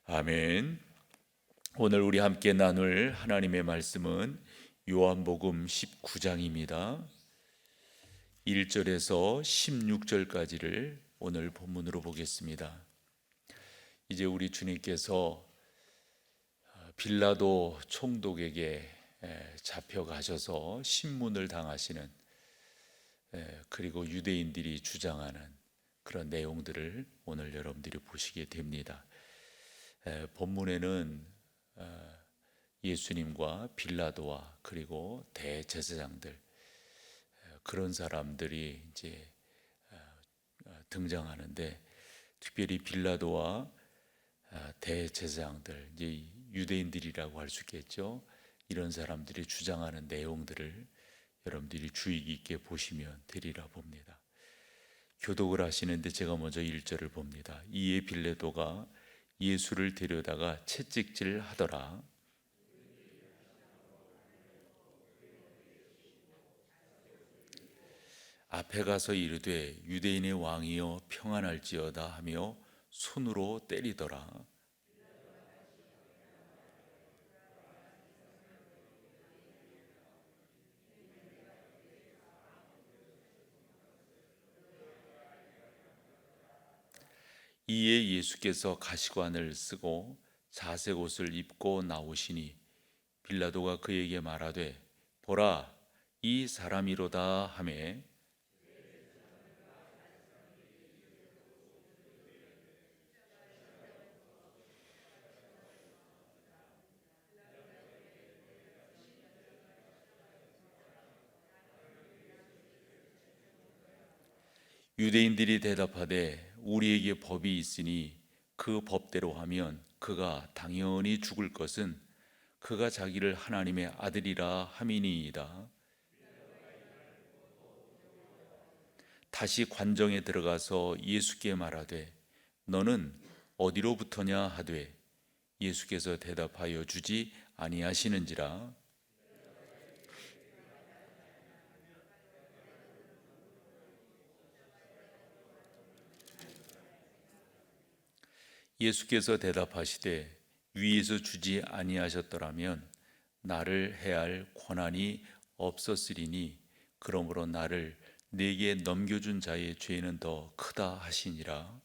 아멘. 오늘 우리 함께 나눌 하나님의 말씀은 요한복음 19장입니다. 1절에서 16절까지를 오늘 본문으로 보겠습니다. 이제 우리 주님께서 빌라도 총독에게 잡혀가셔서 신문을 당하시는, 그리고 유대인들이 주장하는 그런 내용들을 오늘 여러분들이 보시게 됩니다. 본문에는 예수님과 빌라도와 그리고 대제사장들, 그런 사람들이 이제 등장하는데, 특별히 빌라도와 대제사장들, 이제 유대인들이라고 할 수 있겠죠. 이런 사람들이 주장하는 내용들을 여러분들이 주의 깊게 보시면 되리라 봅니다. 교독을 하시는데 제가 먼저 1절을 봅니다. 이에 빌라도가 예수를 데려다가 채찍질 하더라. 앞에 가서 이르되 유대인의 왕이여 평안할지어다 하며 손으로 때리더라. 이에 예수께서 가시관을 쓰고 자색 옷을 입고 나오시니 빌라도가 그에게 말하되 보라 이 사람이로다 하매, 유대인들이 대답하되 우리에게 법이 있으니 그 법대로 하면 그가 당연히 죽을 것은 그가 자기를 하나님의 아들이라 함이니이다. 다시 관정에 들어가서 예수께 말하되 너는 어디로부터냐 하되 예수께서 대답하여 주지 아니하시는지라. 예수께서 대답하시되 위에서 주지 아니하셨더라면 나를 해할 권한이 없었으리니 그러므로 나를 내게 넘겨준 자의 죄는 더 크다 하시니라.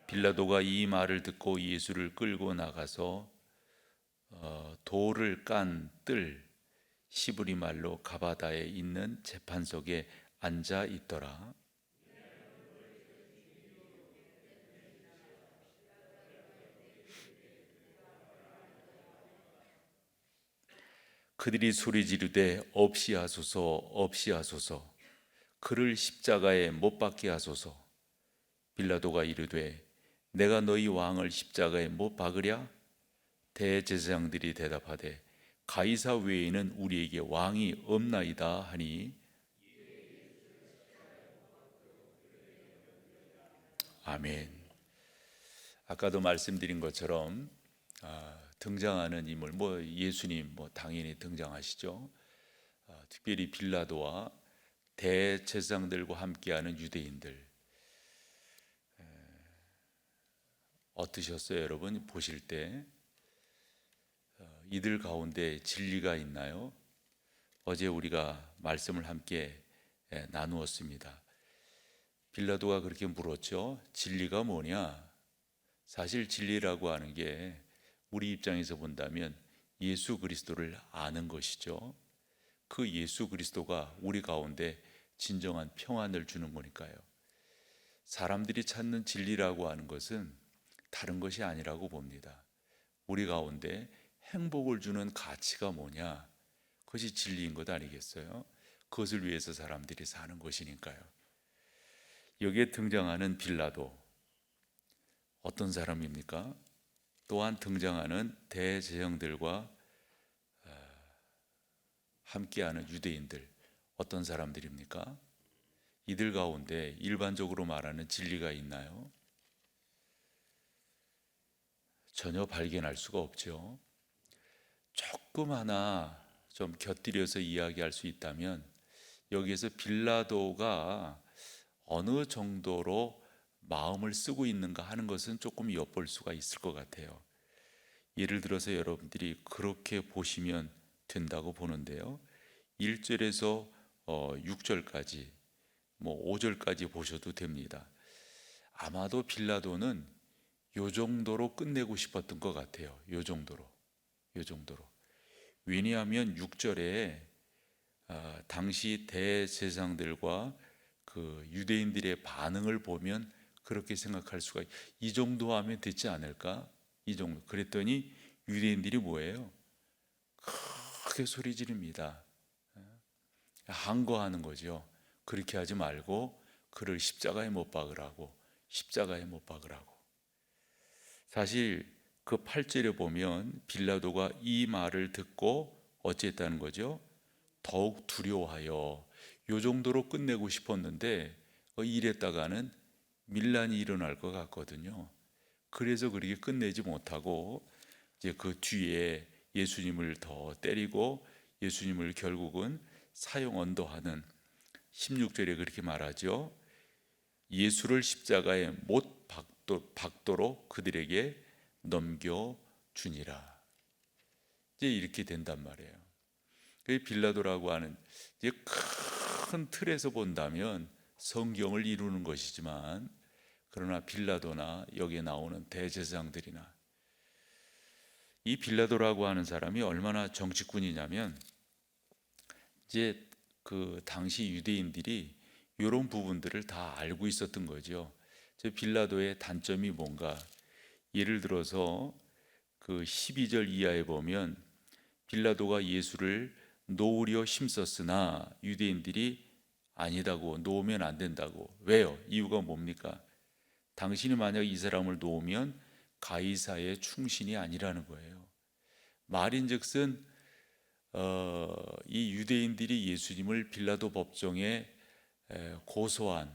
빌라도가 이 말을 듣고 예수를 끌고 나가서 돌을 깐 뜰 시브리 말로 가바다에 있는 재판석에 앉아 있더라. 그들이 소리 지르되 없이 하소서 없이 하소서 그를 십자가에 못 박게 하소서. 빌라도가 이르되 내가 너희 왕을 십자가에 못 박으랴? 대제사장들이 대답하되 가이사 외에는 우리에게 왕이 없나이다 하니, 아멘. 아까도 말씀드린 것처럼 등장하는 인물, 예수님 당연히 등장하시죠. 특별히 빌라도와 대제사장들과 함께하는 유대인들, 어떠셨어요, 여러분? 보실 때 이들 가운데 진리가 있나요? 어제 우리가 말씀을 함께 나누었습니다. 빌라도가 그렇게 물었죠. 진리가 뭐냐? 사실 진리라고 하는 게 우리 입장에서 본다면 예수 그리스도를 아는 것이죠. 그 예수 그리스도가 우리 가운데 진정한 평안을 주는 거니까요. 사람들이 찾는 진리라고 하는 것은 다른 것이 아니라고 봅니다. 우리 가운데 행복을 주는 가치가 뭐냐? 그것이 진리인 것 아니겠어요? 그것을 위해서 사람들이 사는 것이니까요. 여기에 등장하는 빌라도 어떤 사람입니까? 또한 등장하는 대제사장들과 함께하는 유대인들 어떤 사람들입니까? 이들 가운데 일반적으로 말하는 진리가 있나요? 전혀 발견할 수가 없죠. 조금 하나 좀 곁들여서 이야기할 수 있다면 여기에서 빌라도가 어느 정도로 마음을 쓰고 있는가 하는 것은 조금 엿볼 수가 있을 것 같아요. 예를 들어서 여러분들이 그렇게 보시면 된다고 보는데요. 1절에서 6절까지 뭐 5절까지 보셔도 됩니다. 아마도 빌라도는 요 정도로 끝내고 싶었던 것 같아요. 요 정도로. 왜냐하면 6절에 당시 대제사장들과 그 유대인들의 반응을 보면 그렇게 생각할 수가 이 정도 하면 됐지 않을까? 이 정도. 그랬더니 유대인들이 뭐예요? 크게 소리 지릅니다. 항거하는 거죠. 그렇게 하지 말고 그를 십자가에 못 박으라고. 십자가에 못 박으라고. 사실 그 8절에 보면 빌라도가 이 말을 듣고 어찌했다는 거죠? 더욱 두려워하여 요 정도로 끝내고 싶었는데 이랬다가는 밀란이 일어날 것 같거든요. 그래서 그렇게 끝내지 못하고 이제 그 뒤에 예수님을 더 때리고 예수님을 결국은 사형 언도하는 16절에 그렇게 말하죠. 예수를 십자가에 못 박도록 그들에게 넘겨주니라. 이제 이렇게 된단 말이에요. 그 빌라도라고 하는 이제 큰 틀에서 본다면 성경을 이루는 것이지만 그러나 빌라도나 여기에 나오는 대제사장들이나 이 빌라도라고 하는 사람이 얼마나 정치꾼이냐면 이제 그 당시 유대인들이 이런 부분들을 다 알고 있었던 거죠. 저 빌라도의 단점이 뭔가 예를 들어서 그 12절 이하에 보면 빌라도가 예수를 놓으려 힘썼으나 유대인들이 아니다고 놓으면 안 된다고. 왜요? 이유가 뭡니까? 당신이 만약 이 사람을 놓으면 가이사의 충신이 아니라는 거예요. 말인즉슨 이 유대인들이 예수님을 빌라도 법정에 고소한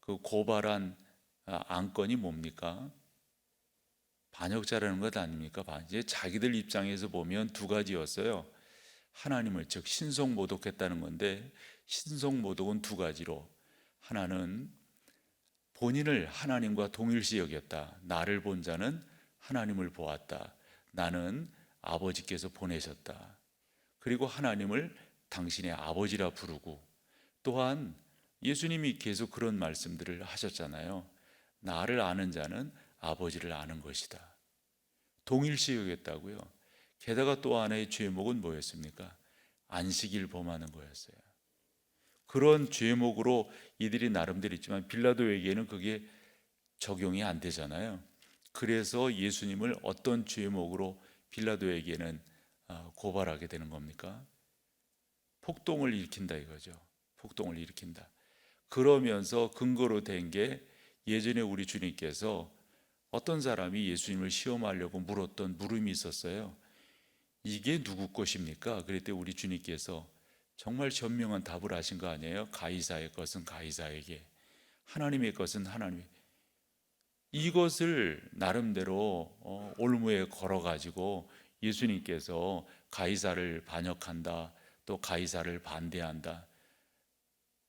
그 고발한 안건이 뭡니까? 반역자라는 것 아닙니까? 이제 자기들 입장에서 보면 두 가지였어요. 하나님을 즉 신성 모독했다는 건데 신성 모독은 두 가지로 하나는 본인을 하나님과 동일시 여겼다. 나를 본 자는 하나님을 보았다. 나는 아버지께서 보내셨다. 그리고 하나님을 당신의 아버지라 부르고 또한 예수님이 계속 그런 말씀들을 하셨잖아요. 나를 아는 자는 아버지를 아는 것이다. 동일시 여겼다고요. 게다가 또 하나의 죄목은 뭐였습니까? 안식일 범하는 거였어요. 그런 죄목으로 이들이 나름대로 있지만 빌라도에게는 그게 적용이 안 되잖아요. 그래서 예수님을 어떤 죄목으로 빌라도에게는 고발하게 되는 겁니까? 폭동을 일으킨다 이거죠. 폭동을 일으킨다. 그러면서 근거로 된 게 예전에 우리 주님께서 어떤 사람이 예수님을 시험하려고 물었던 물음이 있었어요. 이게 누구 것입니까? 그랬더니 우리 주님께서 정말 현명한 답을 하신 거 아니에요? 가이사의 것은 가이사에게, 하나님의 것은 하나님의. 이것을 나름대로 올무에 걸어가지고 예수님께서 가이사를 반역한다, 또 가이사를 반대한다,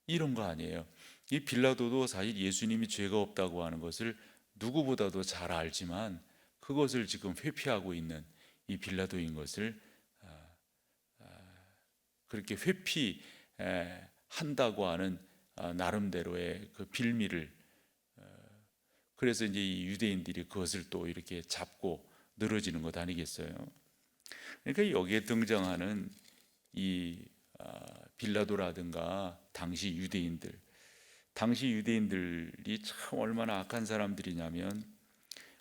이런 거 아니에요. 이 빌라도도 사실 예수님이 죄가 없다고 하는 것을 누구보다도 잘 알지만 그것을 지금 회피하고 있는 이 빌라도인 것을 그렇게 회피한다고 하는 나름대로의 그 빌미를, 그래서 이제 이 유대인들이 그것을 또 이렇게 잡고 늘어지는 것 아니겠어요? 그러니까 여기에 등장하는 이 빌라도라든가 당시 유대인들이 참 얼마나 악한 사람들이냐면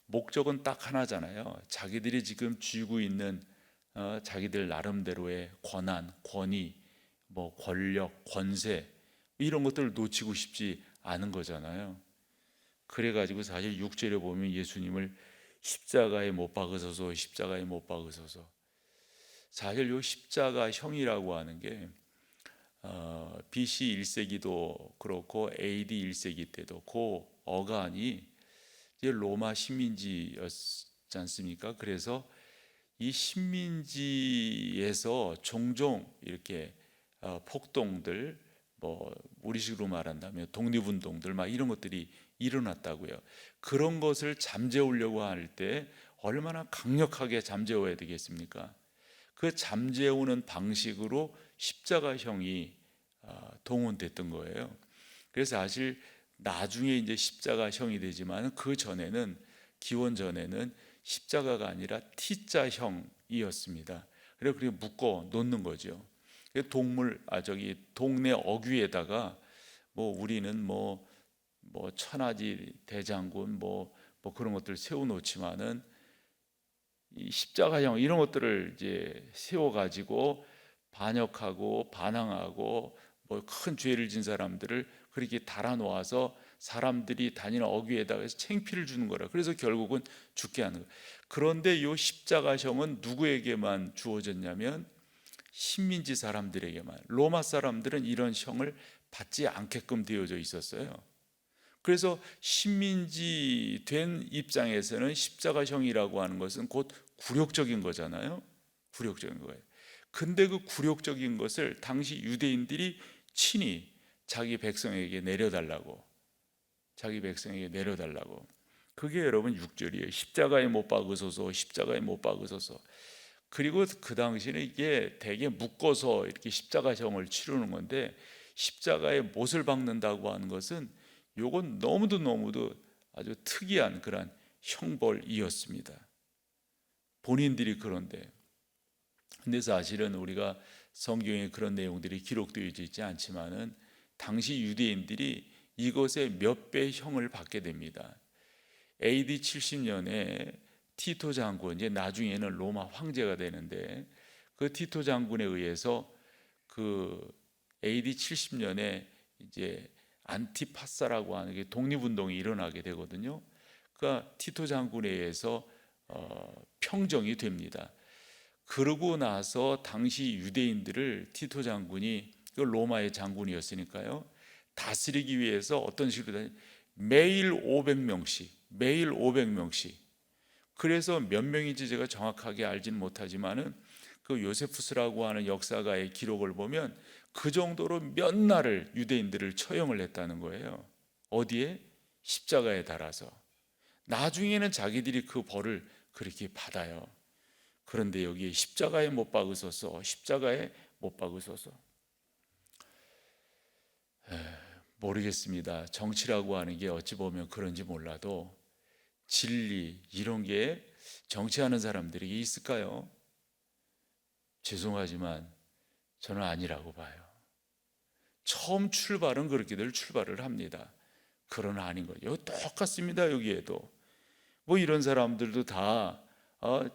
목적은 딱 하나잖아요. 자기들이 지금 쥐고 있는 자기들 나름대로의 권한, 권위, 뭐 권력, 권세 이런 것들을 놓치고 싶지 않은 거잖아요. 그래가지고 사실 6절에 보면 예수님을 십자가에 못 박으소서, 십자가에 못 박으소서. 사실 요 십자가형이라고 하는 게 BC 1세기도 그렇고 AD 1세기 때도 그 어간이 이제 로마 식민지였잖아요. 없지 않습니까? 그래서 이 식민지에서 종종 이렇게 폭동들, 뭐 우리식으로 말한다면 독립운동들 막 이런 것들이 일어났다고요. 그런 것을 잠재우려고 할 때 얼마나 강력하게 잠재워야 되겠습니까? 그 잠재우는 방식으로 십자가형이 동원됐던 거예요. 그래서 사실 나중에 이제 십자가형이 되지만 그 전에는, 기원 전에는 십자가가 아니라 T자형이었습니다. 그래서 그렇게 묶어 놓는 거죠. 저기 동네 어귀에다가 뭐 우리는 뭐 천하지 대장군 뭐 그런 것들 세워 놓지만은 이 십자가형 이런 것들을 이제 세워 가지고 반역하고 반항하고 뭐 큰 죄를 진 사람들을 그렇게 달아 놓아서 사람들이 다니는 어귀에다가 창피를 주는 거라. 그래서 결국은 죽게 하는 거예요. 그런데 이 십자가형은 누구에게만 주어졌냐면 식민지 사람들에게만. 로마 사람들은 이런 형을 받지 않게끔 되어져 있었어요. 그래서 식민지 된 입장에서는 십자가형이라고 하는 것은 곧 굴욕적인 거잖아요. 굴욕적인 거예요. 근데 그 굴욕적인 것을 당시 유대인들이 친히 자기 백성에게 내려달라고, 그게 여러분 6절이에요. 십자가에 못 박으소서, 십자가에 못 박으소서. 그리고 그 당시에는 이게 되게 묶어서 이렇게 십자가형을 치르는 건데, 십자가에 못을 박는다고 하는 것은 요건 너무도 아주 특이한 그런 형벌이었습니다. 본인들이 그런데. 근데 사실은 우리가 성경에 그런 내용들이 기록되어 있지 않지만은 당시 유대인들이 이것의 몇 배 형을 받게 됩니다. AD 70년에 티토 장군, 이제 나중에는 로마 황제가 되는데, 그 티토 장군에 의해서 그 AD 70년에 이제 안티파사라고 하는 게 독립운동이 일어나게 되거든요. 그러니까 티토 장군에 의해서 평정이 됩니다. 그러고 나서 당시 유대인들을 티토 장군이, 그 로마의 장군이었으니까요, 다스리기 위해서 어떤 식으로 매일 500명씩. 그래서 몇 명인지 제가 정확하게 알지는 못하지만은 그 요세푸스라고 하는 역사가의 기록을 보면 그 정도로 몇 날을 유대인들을 처형을 했다는 거예요. 어디에? 십자가에 달아서. 나중에는 자기들이 그 벌을 그렇게 받아요. 그런데 여기 십자가에 못 박으소서, 십자가에 못 박으소서. 모르겠습니다. 정치라고 하는 게 어찌 보면 그런지 몰라도 진리 이런 게 정치하는 사람들에게 있을까요? 죄송하지만 저는 아니라고 봐요. 처음 출발은 그렇게들 출발을 합니다. 그러나 아닌 거예요. 똑같습니다. 여기에도 뭐 이런 사람들도 다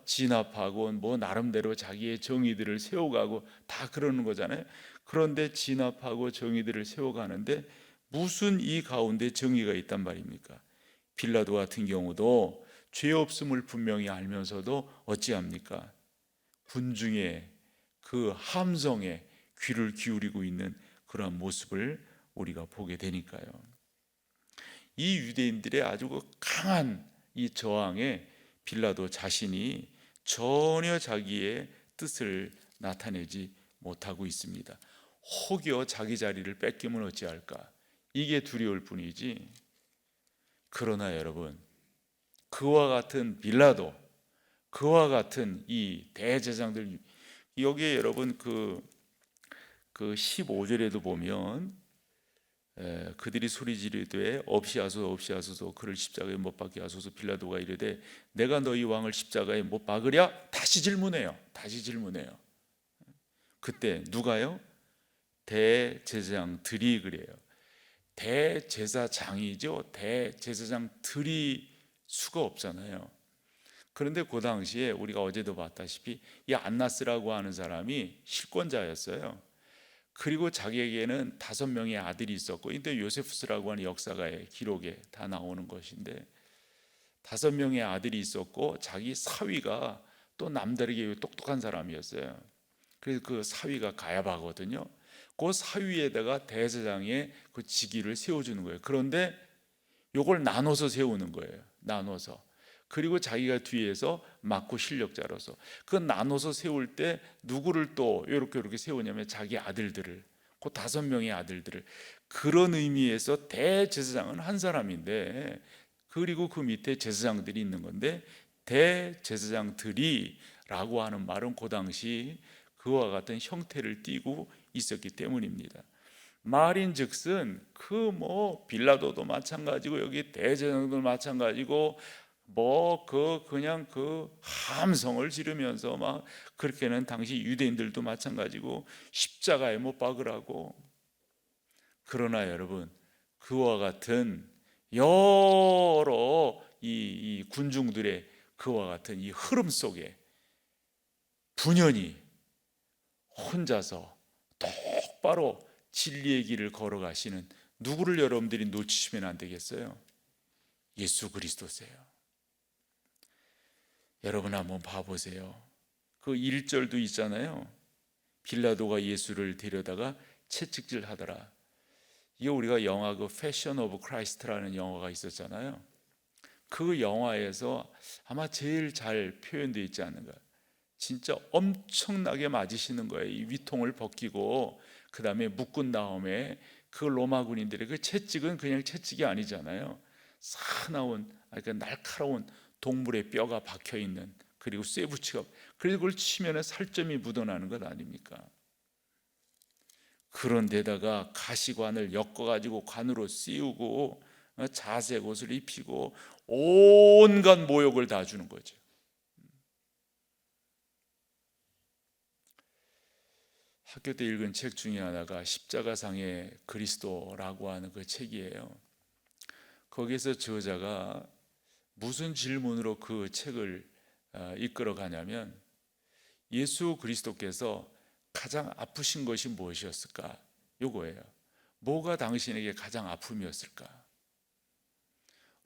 진압하고 뭐 나름대로 자기의 정의들을 세워가고 다 그러는 거잖아요. 그런데 진압하고 정의들을 세워가는데 무슨 이 가운데 정의가 있단 말입니까? 빌라도 같은 경우도 죄 없음을 분명히 알면서도 어찌합니까? 군중의 그 함성에 귀를 기울이고 있는 그러한 모습을 우리가 보게 되니까요. 이 유대인들의 아주 강한 이 저항에 빌라도 자신이 전혀 자기의 뜻을 나타내지 못하고 있습니다. 혹여 자기 자리를 뺏기면 어찌할까? 이게 두려울 뿐이지. 그러나 여러분, 그와 같은 빌라도, 그와 같은 이 대제사장들, 여기에 여러분 그 15절에도 보면 그들이 소리 지르되 없이 하소서 그를 십자가에 못 박게 하소서. 빌라도가 이르되 내가 너희 왕을 십자가에 못 박으랴? 다시 질문해요. 그때 누가요? 대제사장들이 그래요. 대제사장이죠. 대제사장들이 수가 없잖아요. 그런데 그 당시에 우리가 어제도 봤다시피 이 안나스라고 하는 사람이 실권자였어요. 그리고 자기에게는 5명의 아들이 있었고, 근데 요세푸스라고 하는 역사가의 기록에 다 나오는 것인데 5명의 아들이 있었고, 자기 사위가 또 남다르게 똑똑한 사람이었어요. 그래서 그 사위가 가야바거든요. 그 사위에다가 대제사장의 그 직위를 세워주는 거예요. 그런데 이걸 나눠서 세우는 거예요. 나눠서. 그리고 자기가 뒤에서 막고 실력자로서 그 나눠서 세울 때 누구를 또 이렇게 세우냐면 자기 아들들을, 그 5명의 아들들을. 그런 의미에서 대제사장은 한 사람인데, 그리고 그 밑에 제사장들이 있는 건데, 대제사장들이 라고 하는 말은 그 당시 그와 같은 형태를 띠고 있었기 때문입니다. 말인즉슨 그 빌라도도 마찬가지고 여기 대제사장도 마찬가지고 그냥 그 함성을 지르면서 막 그렇게는 당시 유대인들도 마찬가지고 십자가에 못 박으라고. 그러나 여러분, 그와 같은 여러 이 군중들의 그와 같은 이 흐름 속에 분연히 혼자서 똑바로 진리의 길을 걸어가시는 누구를 여러분들이 놓치시면 안 되겠어요? 예수 그리스도세요. 여러분 한번 봐보세요. 그 1절도 있잖아요. 빌라도가 예수를 데려다가 채찍질 하더라. 이게 우리가 영화 그 패션 오브 크라이스트라는 영화가 있었잖아요. 그 영화에서 아마 제일 잘 표현되어 있지 않는가. 진짜 엄청나게 맞으시는 거예요. 이 위통을 벗기고 그 다음에 묶은 다음에 그 로마 군인들의 그 채찍은 그냥 채찍이 아니잖아요. 사나운, 그러니까 날카로운 동물의 뼈가 박혀 있는, 그리고 쇠붙이가, 그리고 그걸 치면 살점이 묻어나는 것 아닙니까? 그런데다가 가시관을 엮어가지고 관으로 씌우고 자색 옷을 입히고 온갖 모욕을 다 주는 거죠. 학교 때 읽은 책 중에 하나가 십자가상의 그리스도라고 하는 그 책이에요. 거기에서 저자가 무슨 질문으로 그 책을 이끌어 가냐면, 예수 그리스도께서 가장 아프신 것이 무엇이었을까? 요거예요. 뭐가 당신에게 가장 아픔이었을까?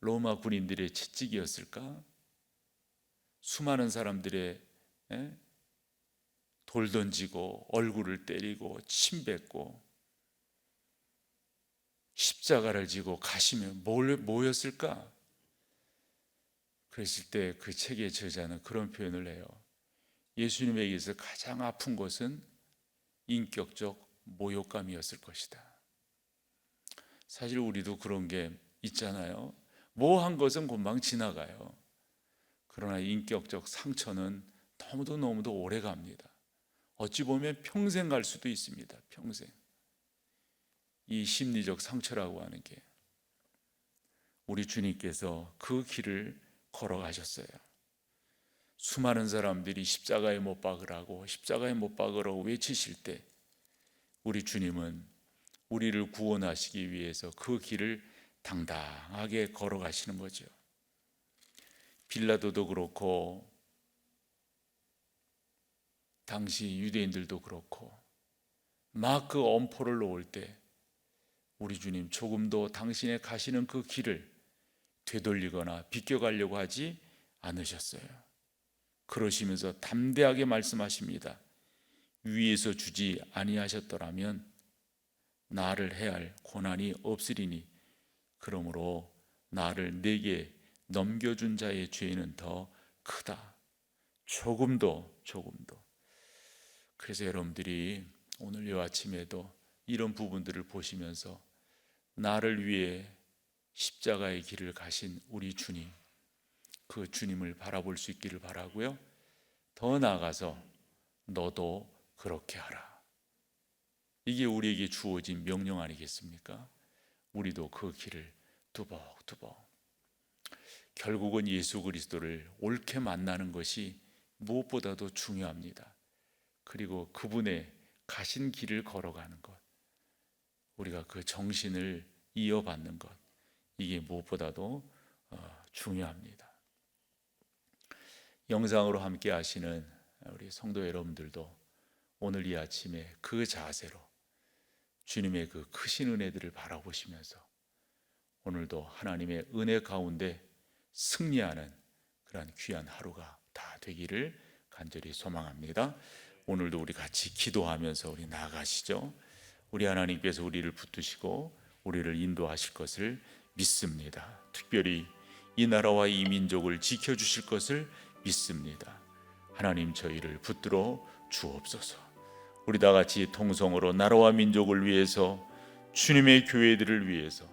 로마 군인들의 채찍이었을까? 수많은 사람들의 돌 던지고 얼굴을 때리고 침 뱉고 십자가를 지고 가시면 뭐였을까? 그랬을 때 그 책의 저자는 그런 표현을 해요. 예수님에게서 가장 아픈 것은 인격적 모욕감이었을 것이다. 사실 우리도 그런 게 있잖아요. 뭐 한 것은 금방 지나가요. 그러나 인격적 상처는 너무도 오래 갑니다. 어찌 보면 평생 갈 수도 있습니다. 평생. 이 심리적 상처라고 하는 게, 우리 주님께서 그 길을 걸어가셨어요. 수많은 사람들이 십자가에 못 박으라고 외치실 때 우리 주님은 우리를 구원하시기 위해서 그 길을 당당하게 걸어가시는 거죠. 빌라도도 그렇고 당시 유대인들도 그렇고 막 그 엄포를 놓을 때 우리 주님 조금도 당신의 가시는 그 길을 되돌리거나 비껴가려고 하지 않으셨어요. 그러시면서 담대하게 말씀하십니다. 위에서 주지 아니하셨더라면 나를 해할 고난이 없으리니 그러므로 나를 내게 넘겨준 자의 죄는 더 크다. 조금도. 그래서 여러분들이 오늘 이 아침에도 이런 부분들을 보시면서 나를 위해 십자가의 길을 가신 우리 주님, 그 주님을 바라볼 수 있기를 바라고요. 더 나아가서 너도 그렇게 하라. 이게 우리에게 주어진 명령 아니겠습니까? 우리도 그 길을 두벅두벅. 결국은 예수 그리스도를 옳게 만나는 것이 무엇보다도 중요합니다. 그리고 그분의 가신 길을 걸어가는 것, 우리가 그 정신을 이어받는 것, 이게 무엇보다도 중요합니다. 영상으로 함께 하시는 우리 성도 여러분들도 오늘 이 아침에 그 자세로 주님의 그 크신 은혜들을 바라보시면서 오늘도 하나님의 은혜 가운데 승리하는 그런 귀한 하루가 다 되기를 간절히 소망합니다. 오늘도 우리 같이 기도하면서 우리 나아가시죠. 우리 하나님께서 우리를 붙드시고 우리를 인도하실 것을 믿습니다. 특별히 이 나라와 이 민족을 지켜주실 것을 믿습니다. 하나님 저희를 붙들어 주옵소서. 우리 다 같이 통성으로 나라와 민족을 위해서, 주님의 교회들을 위해서,